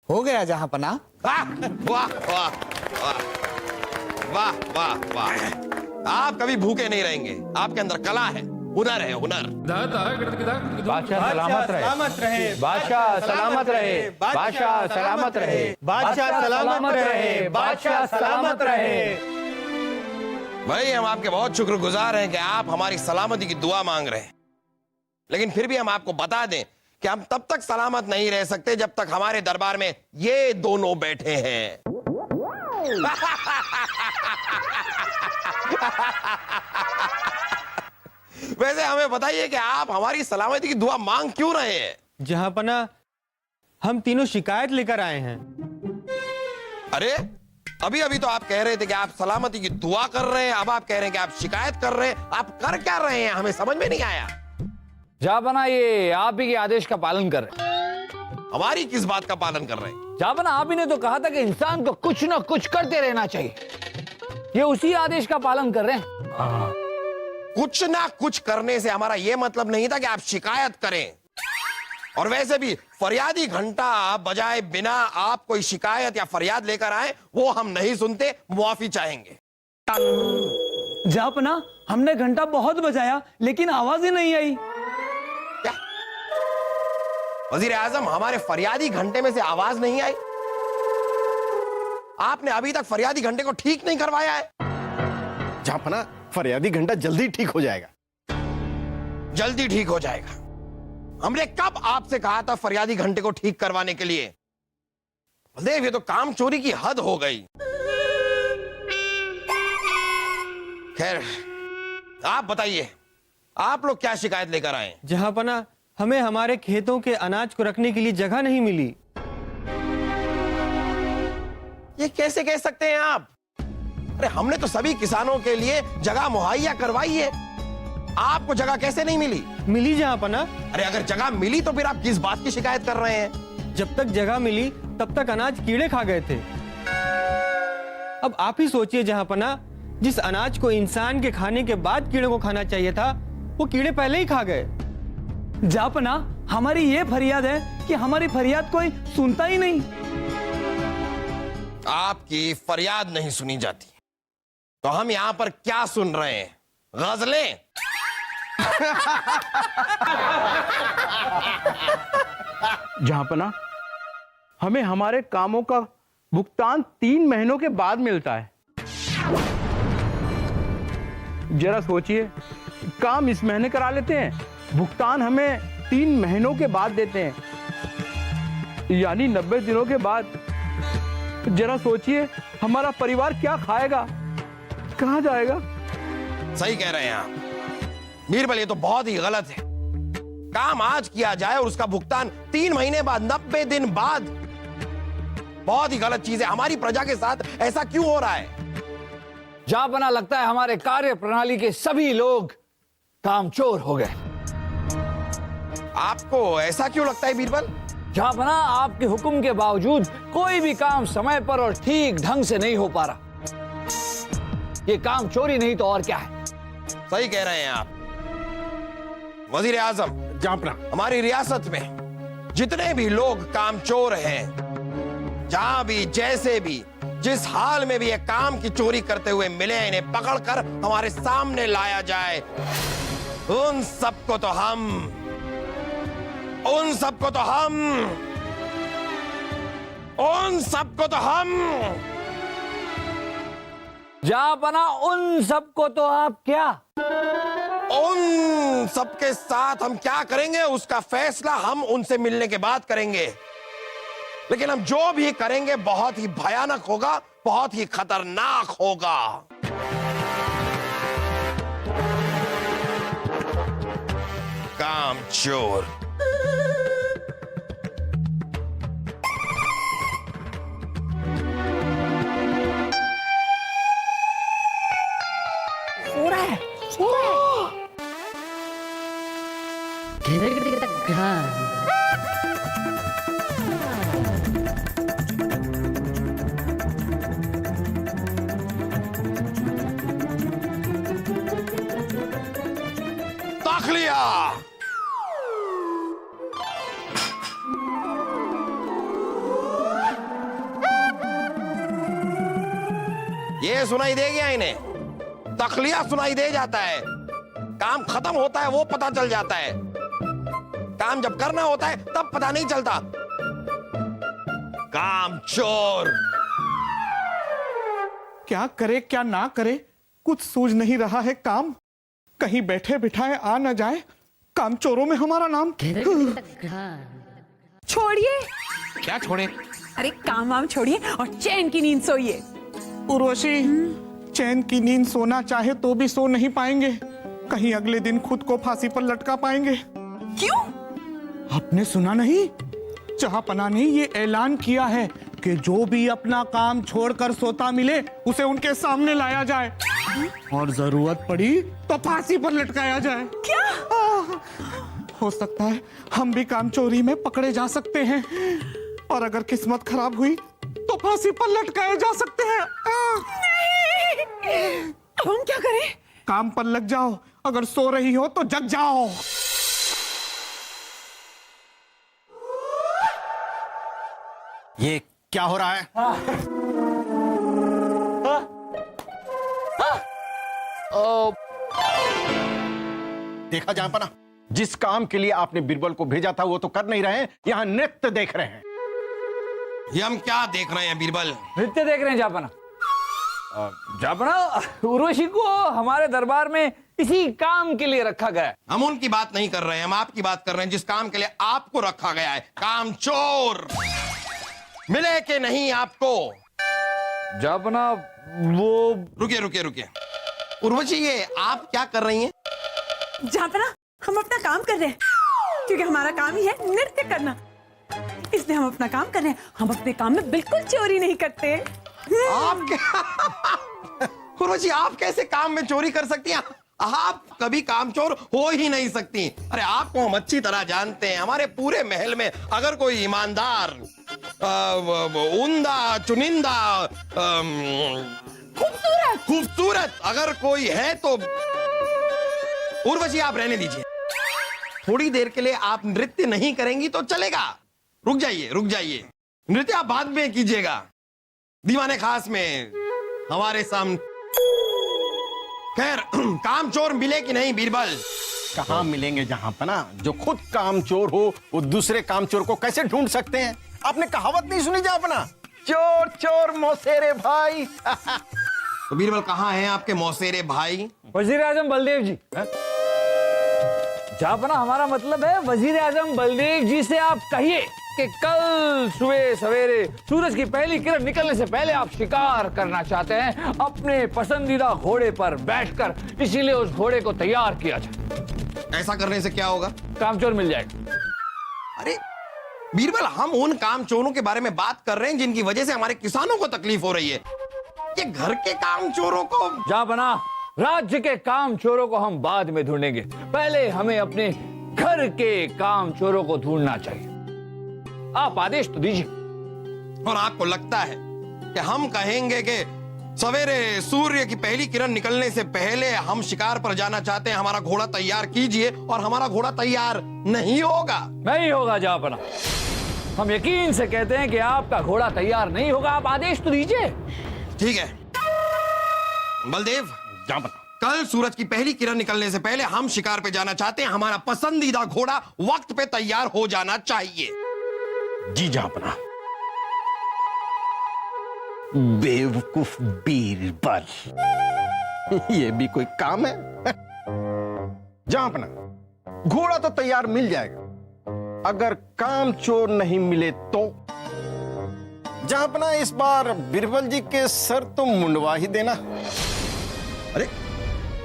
हो गया जहांपना। वाह वाह वाह वाह वाह वाह वाह। आप कभी भूखे नहीं रहेंगे, आपके अंदर कला है, हुनर है, हुनर। बादशाह सलामत रहे, बादशाह सलामत रहे, बादशाह सलामत रहे, बादशाह सलामत रहे, बादशाह सलामत रहे। भाई हम आपके बहुत शुक्रगुजार हैं कि आप हमारी सलामती की दुआ मांग रहे हैं, लेकिन फिर भी हम आपको बता दें कि हम तब तक सलामत नहीं रह सकते जब तक हमारे दरबार में ये दोनों बैठे हैं। वैसे हमें बताइए कि आप हमारी सलामती की दुआ मांग क्यों रहे हैं? जहांपना हम तीनों शिकायत लेकर आए हैं। अरे अभी अभी तो आप कह रहे थे कि आप सलामती की दुआ कर रहे हैं, अब आप कह रहे हैं कि आप शिकायत कर रहे हैं। आप कर क्या रहे हैं, हमें समझ में नहीं आया। जहांपना ये आप ही के आदेश का पालन कर रहे हैं। हमारी किस बात का पालन कर रहे हैं? जहांपना आप ही ने तो कहा था कि इंसान को कुछ ना कुछ करते रहना चाहिए, ये उसी आदेश का पालन कर रहे हैं। कुछ ना कुछ करने से हमारा यह मतलब नहीं था कि आप शिकायत करें, और वैसे भी फरियादी घंटा बजाए बिना आप कोई शिकायत या फरियाद लेकर आए वो हम नहीं सुनते, मुआफी चाहेंगे। जहांपना हमने घंटा बहुत बजाया लेकिन आवाज ही नहीं आई। क्या वजीर आजम, हमारे फरियादी घंटे में से आवाज नहीं आई? आपने अभी तक फरियादी घंटे को ठीक नहीं करवाया है। जहांपना फरियादी घंटा जल्दी ठीक हो जाएगा। जल्दी ठीक हो जाएगा? हमने कब आपसे कहा था फरियादी घंटे को ठीक करवाने के लिए? देख, ये तो काम चोरी की हद हो गई। खैर आप बताइए, आप लोग क्या शिकायत लेकर आए? जहांपना हमें हमारे खेतों के अनाज को रखने के लिए जगह नहीं मिली। ये कैसे कह सकते हैं आप? अरे हमने तो सभी किसानों के लिए जगह मुहैया करवाई है, आपको जगह कैसे नहीं मिली? मिली जहांपना। अरे अगर जगह मिली तो फिर आप किस बात की शिकायत कर रहे हैं? जब तक जगह मिली तब तक अनाज कीड़े खा गए थे। अब आप ही सोचिए जहांपना, जिस अनाज को इंसान के खाने के बाद कीड़े को खाना चाहिए था, वो कीड़े पहले ही खा गए। जहांपना हमारी ये फरियाद है कि हमारी फरियाद कोई सुनता ही नहीं। आपकी फरियाद नहीं सुनी जाती तो हम यहां पर क्या सुन रहे हैं? गजलें? जहांपना हमें हमारे कामों का भुगतान 3 महीनों के बाद मिलता है। जरा सोचिए, काम इस महीने करा लेते हैं, भुगतान हमें 3 महीनों के बाद देते हैं, यानी 90 दिनों के बाद। जरा सोचिए हमारा परिवार क्या खाएगा, कहां जाएगा? सही कह रहे हैं आप बीरबल, ये तो बहुत ही गलत है। काम आज किया जाए और उसका भुगतान 3 महीने बाद, 90 दिन बाद। बहुत ही गलत चीज है। हमारी प्रजा के साथ ऐसा क्यों हो रहा है? जहांपना लगता है हमारे कार्य प्रणाली के सभी लोग कामचोर हो गए। आपको ऐसा क्यों लगता है बीरबल? जहांपना आपके हुक्म के बावजूद कोई भी काम समय पर और ठीक ढंग से नहीं हो पा रहा। ये काम चोरी नहीं तो और क्या है। सही कह रहे हैं आप वजीर आजम। जहांपना हमारी रियासत में जितने भी लोग कामचोर हैं, जहां भी, जैसे भी, जिस हाल में भी ये काम की चोरी करते हुए मिले, इन्हें पकड़कर हमारे सामने लाया जाए। उन सबको तो हम उन सबको तो हम जहांपना उन सबको तो आप क्या? उन सबके साथ हम क्या करेंगे उसका फैसला हम उनसे मिलने के बाद करेंगे, लेकिन हम जो भी करेंगे बहुत ही भयानक होगा, बहुत ही खतरनाक होगा। कामचोर। सो रहा है, सो रहा है। ताखलिया। ये सुनाई दे गया इन्हें, तखलिया सुनाई दे जाता है। काम खत्म होता है वो पता चल जाता है, काम जब करना होता है तब पता नहीं चलता। काम चोर। क्या करे क्या ना करे, कुछ सूझ नहीं रहा है काम। कहीं बैठे बिठाए आ न जाए काम चोरों में हमारा नाम। छोड़िए, क्या छोड़े? अरे काम वाम छोड़िए और चैन की नींद सोइए। उर्वशी, चैन की नींद सोना चाहे तो भी सो नहीं पाएंगे। कहीं अगले दिन खुद को फांसी पर लटका पाएंगे। क्यों? आपने सुना नहीं, जहांपना ने ये ऐलान किया है कि जो भी अपना काम छोड़कर सोता मिले उसे उनके सामने लाया जाए और जरूरत पड़ी तो फांसी पर लटकाया जाए। क्या? हो सकता है हम भी काम चोरी में पकड़े जा सकते हैं और अगर किस्मत खराब हुई तो फांसी पर लटकाए जा सकते हैं। नहीं, अब हम क्या करें? काम पर लग जाओ, अगर सो रही हो तो जग जाओ। ये क्या हो रहा है? देखा जहांपना, जिस काम के लिए आपने बीरबल को भेजा था वो तो कर नहीं रहे हैं, यहाँ नृत्य देख रहे हैं। ये हम क्या देख रहे हैं बीरबल? नृत्य देख रहे हैं जापना। जापना, उर्वशी को हमारे दरबार में इसी काम के लिए रखा गया है। हम उनकी बात नहीं कर रहे हैं, हम आपकी बात कर रहे हैं जिस काम के लिए आपको रखा गया है। काम चोर। मिले कि नहीं आपको? जापना वो रुकिए रुकिए रुकिए, उर्वशी ये आप क्या कर रही हैं? जापना, हम अपना काम कर रहे हैं क्योंकि हमारा काम ही है नृत्य करना, इसलिए हम अपना काम कर रहे हैं। हम अपने काम में बिल्कुल चोरी नहीं करते। उर्वशी आप कैसे काम में चोरी कर सकती हैं? आप कभी कामचोर हो ही नहीं सकती। अरे आपको हम अच्छी तरह जानते हैं। हमारे पूरे महल में अगर कोई ईमानदार, उम्दा, चुनिंदा, खूबसूरत अगर कोई है तो उर्वशी आप रहने दीजिए। थोड़ी देर के लिए आप नृत्य नहीं करेंगी तो चलेगा। रुक जाइए रुक जाइए, नृत्य आप बाद में कीजिएगा, दीवाने खास में हमारे सामने। खैर, कामचोर मिले कि नहीं बीरबल? कहाँ मिलेंगे जहांपना? जो खुद कामचोर हो वो दूसरे कामचोर को कैसे ढूंढ सकते हैं? आपने कहावत नहीं सुनी जहांपना, चोर चोर मौसेरे भाई। तो बीरबल कहाँ हैं आपके मौसेरे भाई? वजीर आजम बलदेव जी। जापना, हमारा मतलब है वजीर आजम बलदेव जी से आप कहिए कि कल सुबह सवेरे सूरज की पहली किरण निकलने से पहले आप शिकार करना चाहते हैं अपने पसंदीदा घोड़े पर बैठकर, इसीलिए उस घोड़े को तैयार किया जाए। ऐसा करने से क्या होगा? कामचोर मिल जाएगा। अरे बीरबल, हम उन कामचोरों के बारे में बात कर रहे हैं जिनकी वजह से हमारे किसानों को तकलीफ हो रही है। ये घर के कामचोरों को जापना, राज्य के कामचोरों को हम बाद में ढूंढेंगे, पहले हमें अपने घर के कामचोरों को ढूंढना चाहिए। आप आदेश तो दीजिए। और आपको लगता है कि हम कहेंगे कि सवेरे सूर्य की पहली किरण निकलने से पहले हम शिकार पर जाना चाहते हैं, हमारा घोड़ा तैयार कीजिए, और हमारा घोड़ा तैयार नहीं होगा? नहीं होगा जापना, हम यकीन से कहते हैं कि आपका घोड़ा तैयार नहीं होगा। आप आदेश तो दीजिए। ठीक है बलदेव, जहांपना, कल सूरज की पहली किरण निकलने से पहले हम शिकार पे जाना चाहते हैं। हमारा पसंदीदा घोड़ा वक्त पे तैयार हो जाना चाहिए। जी जहांपना। बेवकूफ बीरबल, ये भी कोई काम है? जहांपना, घोड़ा तो तैयार मिल जाएगा, अगर काम चोर नहीं मिले तो? जहांपना, इस बार बीरबल जी के सर तो मुंडवा ही देना। अरे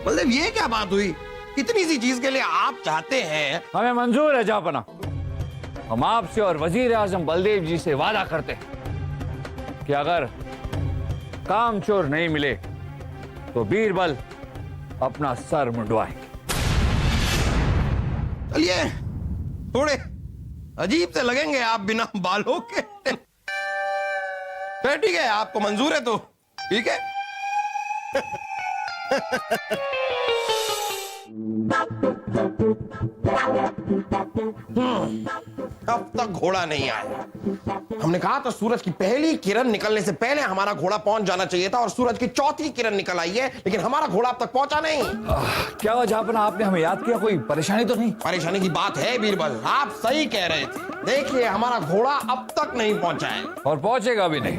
बलदेव, ये क्या बात हुई? इतनी सी चीज के लिए आप चाहते हैं? हमें मंजूर है जापना। हम आपसे और वजीर आजम बलदेव जी से वादा करते हैं कि अगर कामचोर नहीं मिले तो बीरबल अपना सर मुंडवाएंगे। चलिए, थोड़े अजीब से लगेंगे आप बिना बालों के। तो ठीक है, आपको मंजूर है तो ठीक है। अब तक घोड़ा नहीं आया। हमने कहा था सूरज की पहली किरण निकलने से पहले हमारा घोड़ा पहुंच जाना चाहिए था, और सूरज की चौथी किरण निकल आई है, लेकिन हमारा घोड़ा अब तक पहुंचा नहीं। क्या हुआ जहापना, आपने हमें याद किया? कोई परेशानी तो नहीं? परेशानी की बात है बीरबल, आप सही कह रहे थे। देखिए, हमारा घोड़ा अब तक नहीं पहुंचा है, और पहुंचेगा भी नहीं।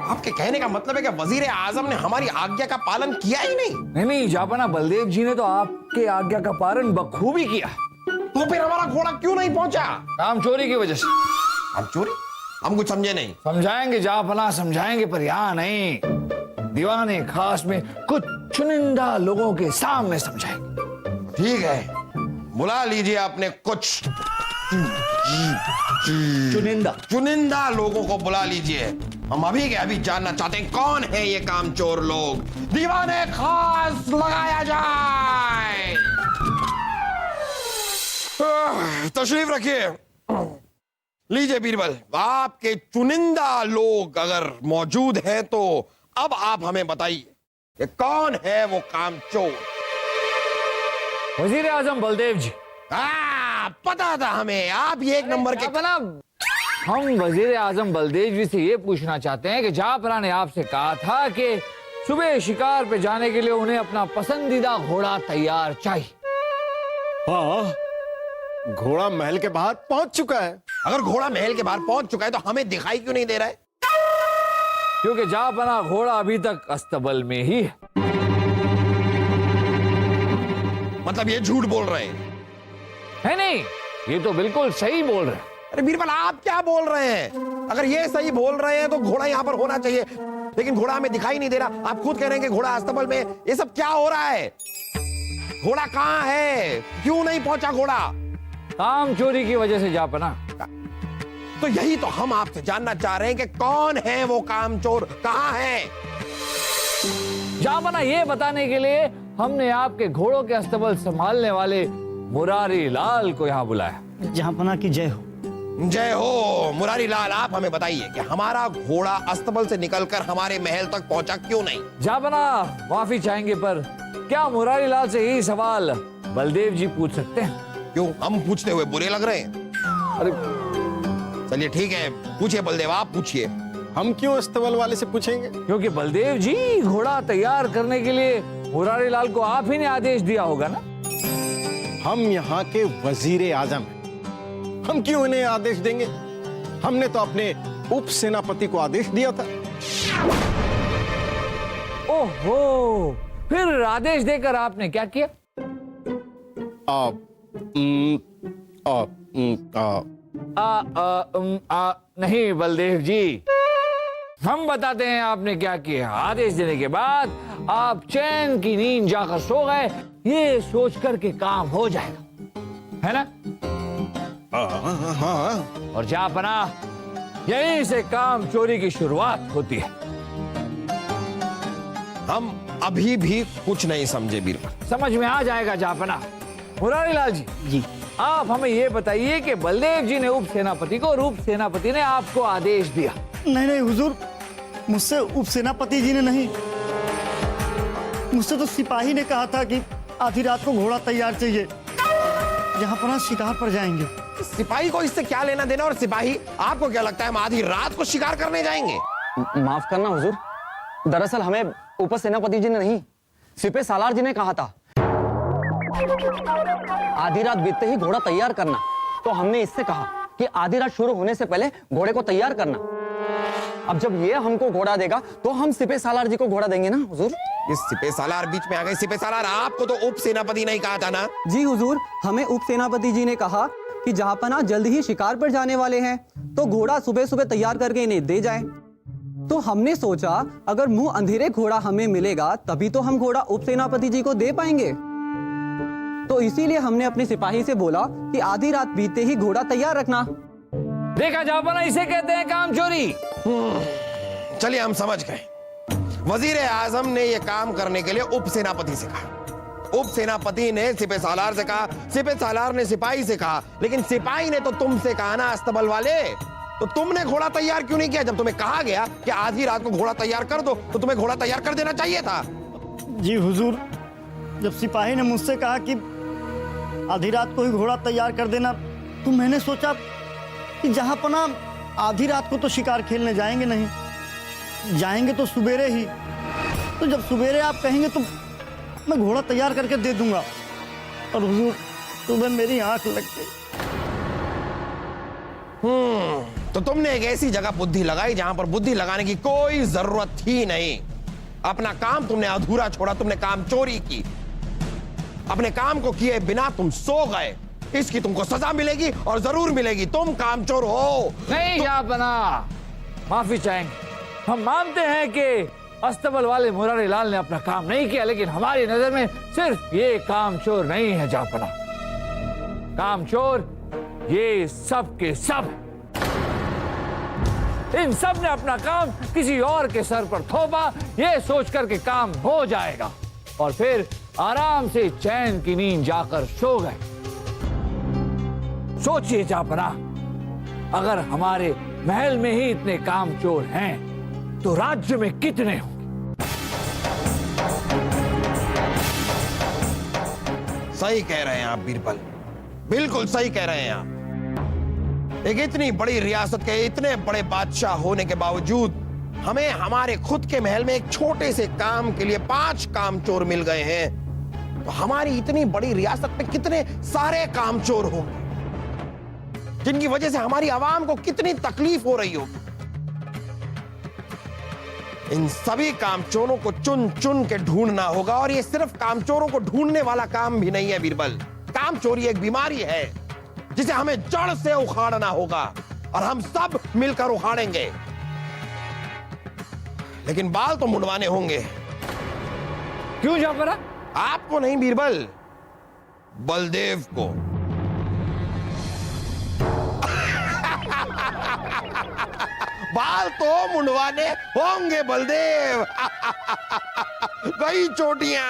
आपके कहने का मतलब है कि वजीर आजम ने हमारी आज्ञा का पालन किया ही नहीं? नहीं जहापना, बलदेव जी ने तो आपके आज्ञा का पालन बखूबी किया। तो फिर हमारा घोड़ा क्यों नहीं पहुंचा? काम चोरी की वजह से। हम चोरी? हम कुछ समझे नहीं। समझाएंगे जहापना, समझाएंगे, पर यहाँ नहीं, दीवाने खास में कुछ चुनिंदा लोगों के सामने समझाएंगे। ठीक है, बुला लीजिए अपने कुछ चुनिंदा लोगों को बुला लीजिए। हम अभी के अभी जानना चाहते हैं कौन है ये कामचोर लोग। दीवाने खास लगाया जाए। तशरीफ रखिए। लीजिए बीरबल, आपके चुनिंदा लोग अगर मौजूद हैं तो अब आप हमें बताइए कि कौन है वो कामचोर। वजीर आजम बलदेव जी। पता था हमें, आप ये एक नंबर के। हम वजीर आजम बलदेव जी से ये पूछना चाहते हैं कि जहापना ने आपसे कहा था कि सुबह शिकार पे जाने के लिए उन्हें अपना पसंदीदा घोड़ा तैयार चाहिए। हाँ, घोड़ा महल के बाहर पहुंच चुका है। अगर घोड़ा महल के बाहर पहुंच चुका है तो हमें दिखाई क्यों नहीं दे रहा है? क्योंकि जहापना घोड़ा अभी तक अस्तबल में ही है। मतलब ये झूठ बोल रहे हैं? है नहीं, ये तो बिल्कुल सही बोल रहे हैं। अरे बीरबल, आप क्या बोल रहे हैं? अगर ये सही बोल रहे हैं तो घोड़ा यहाँ पर होना चाहिए, लेकिन घोड़ा हमें दिखाई नहीं दे रहा। आप खुद कह रहे हैं कि घोड़ा अस्तबल में। ये सब क्या हो रहा है? घोड़ा कहाँ है? क्यों नहीं पहुंचा घोड़ा? काम चोरी की वजह से जहापना। तो यही तो हम आपसे जानना चाह रहे हैं कि कौन है वो कामचोर, कहाँ है? जहापना, ये बताने के लिए हमने आपके घोड़ों के अस्तबल संभालने वाले मुरारी लाल को यहाँ बुलाया। जहांपना की जय हो। जय हो। मुरारी लाल, आप हमें बताइए कि हमारा घोड़ा अस्तबल से निकलकर हमारे महल तक पहुंचा क्यों नहीं? जहापना, माफी चाहेंगे, पर क्या मुरारी लाल से यही सवाल बलदेव जी पूछ सकते हैं? क्यों, हम पूछते हुए बुरे लग रहे हैं? अरे चलिए ठीक है, पूछिए बलदेव, आप पूछिए। हम क्यों अस्तबल वाले से पूछेंगे? क्योंकि बलदेव जी, घोड़ा तैयार करने के लिए मुरारी लाल को आप ही ने आदेश दिया होगा ना? हम यहाँ के वजीर आजम हैं, हम क्यों इन्हें आदेश देंगे? हमने तो अपने उप सेनापति को आदेश दिया था। ओहो, फिर आदेश देकर आपने क्या किया? नहीं बलदेव जी, हम बताते हैं आपने क्या किया। आदेश देने के बाद आप चैन की नींद जाकर सो गए, ये सोचकर के काम हो जाएगा, है ना? हाँ। और जहापना, यहीं से काम चोरी की शुरुआत होती है। हम अभी भी कुछ नहीं समझे बीरबल। समझ में आ जाएगा जहापना। मुरारी लाल जी, आप हमें ये बताइए कि बलदेव जी ने उप सेनापति को और उप सेनापति ने आपको आदेश दिया। नहीं हुजूर, मुझसे उप सेनापति जी ने नहीं, मुझसे तो सिपाही ने कहा था कि आधी रात को घोड़ा तैयार चाहिए, जहांपना शिकार पर जाएंगे। सिपाही को इससे क्या लेना देना? और सिपाही, आपको क्या लगता है हम आधी रात को शिकार करने जाएंगे? माफ करना हुजूर, दरअसल हमें उप सेनापति जी ने नहीं, सिपह सालार जी ने कहा था आधी रात बीतते ही घोड़ा तैयार करना। तो हमने इससे कहा कि आधी रात शुरू होने से पहले घोड़े को तैयार करना। अब जब ये हमको घोड़ा देगा तो हम सिपह सालार जी को घोड़ा देंगे ना हुजूर। इस सिपह सालार बीच में आ गए। सिपह सालार, आपको तो उप सेनापति नहीं कहा था ना? जी हुजूर, हमें उप सेनापति जी ने कहा कि जहांपना जल्द ही शिकार पर जाने वाले हैं, तो घोड़ा सुबह सुबह तैयार करके इन्हें दे जाए। तो हमने सोचा अगर मुंह अंधेरे घोड़ा हमें मिलेगा तभी तो हम घोड़ा उप सेनापति जी को दे पाएंगे। तो इसीलिए हमने अपने सिपाही से बोला कि आधी रात बीतते ही घोड़ा तैयार रखना। देखा जहापना, इसे कहते हैं काम चोरी। चलिए हम समझ गए। वजीर आजम ने यह काम करने के लिए उप सेनापति से कहा, उप सेनापति ने सिपह सालार से कहा, सिपह सालार ने सिपाही से कहा, लेकिन सिपाही ने तो तुमसे कहा ना अस्तबल वाले, तो तुमने घोड़ा तैयार क्यों नहीं किया? जब तुम्हें कहा गया कि आधी रात को घोड़ा तैयार कर दो, तो तुम्हें घोड़ा तैयार कर देना चाहिए था। जी हुजूर, जब सिपाही ने मुझसे कहा कि आधी रात को ही घोड़ा तैयार कर देना, तो मैंने सोचा कि जहां पना आधी रात को तो शिकार खेलने जाएंगे नहीं, जाएंगे तो सुबेरे ही। तो जब सुबेरे आप कहेंगे तो मैं घोड़ा तैयार करके दे दूंगा। और हुजूर, सुबह मेरी आंख लग गई। तो तुमने एक ऐसी जगह बुद्धि लगाई जहां पर बुद्धि लगाने की कोई जरूरत ही नहीं। अपना काम तुमने अधूरा छोड़ा, तुमने काम चोरी की। अपने काम को किए बिना तुम सो गए। इसकी तुमको सजा मिलेगी और जरूर मिलेगी। तुम कामचोर हो। नहीं जहांपना, माफी चाहेंगे। हम मानते हैं कि अस्तबल वाले मुरारी लाल ने अपना काम नहीं किया, लेकिन हमारी नजर में सिर्फ ये कामचोर नहीं है जहांपना। कामचोर ये सब के सब, इन सब ने अपना काम किसी और के सर पर थोपा, ये सोचकर के काम हो जाएगा, और फिर आराम से चैन की नींद जाकर सो गए। सोचिए जहांपना, अगर हमारे महल में ही इतने कामचोर हैं, तो राज्य में कितने होंगे? सही कह रहे हैं आप बीरबल, बिल्कुल सही कह रहे हैं आप। एक इतनी बड़ी रियासत के इतने बड़े बादशाह होने के बावजूद हमें हमारे खुद के महल में एक छोटे से काम के लिए 5 कामचोर मिल गए हैं, तो हमारी इतनी बड़ी रियासत में कितने सारे कामचोर होंगे, जिनकी वजह से हमारी आवाम को कितनी तकलीफ हो रही होगी। इन सभी कामचोरों को चुन चुन के ढूंढना होगा, और ये सिर्फ कामचोरों को ढूंढने वाला काम भी नहीं है बीरबल। कामचोरी एक बीमारी है जिसे हमें जड़ से उखाड़ना होगा, और हम सब मिलकर उखाड़ेंगे। लेकिन बाल तो मुंडवाने होंगे। क्यों जहांपना? आपको नहीं बीरबल, बलदेव को। बाल तो मुंडवाने होंगे बलदेव। गई चोटियां।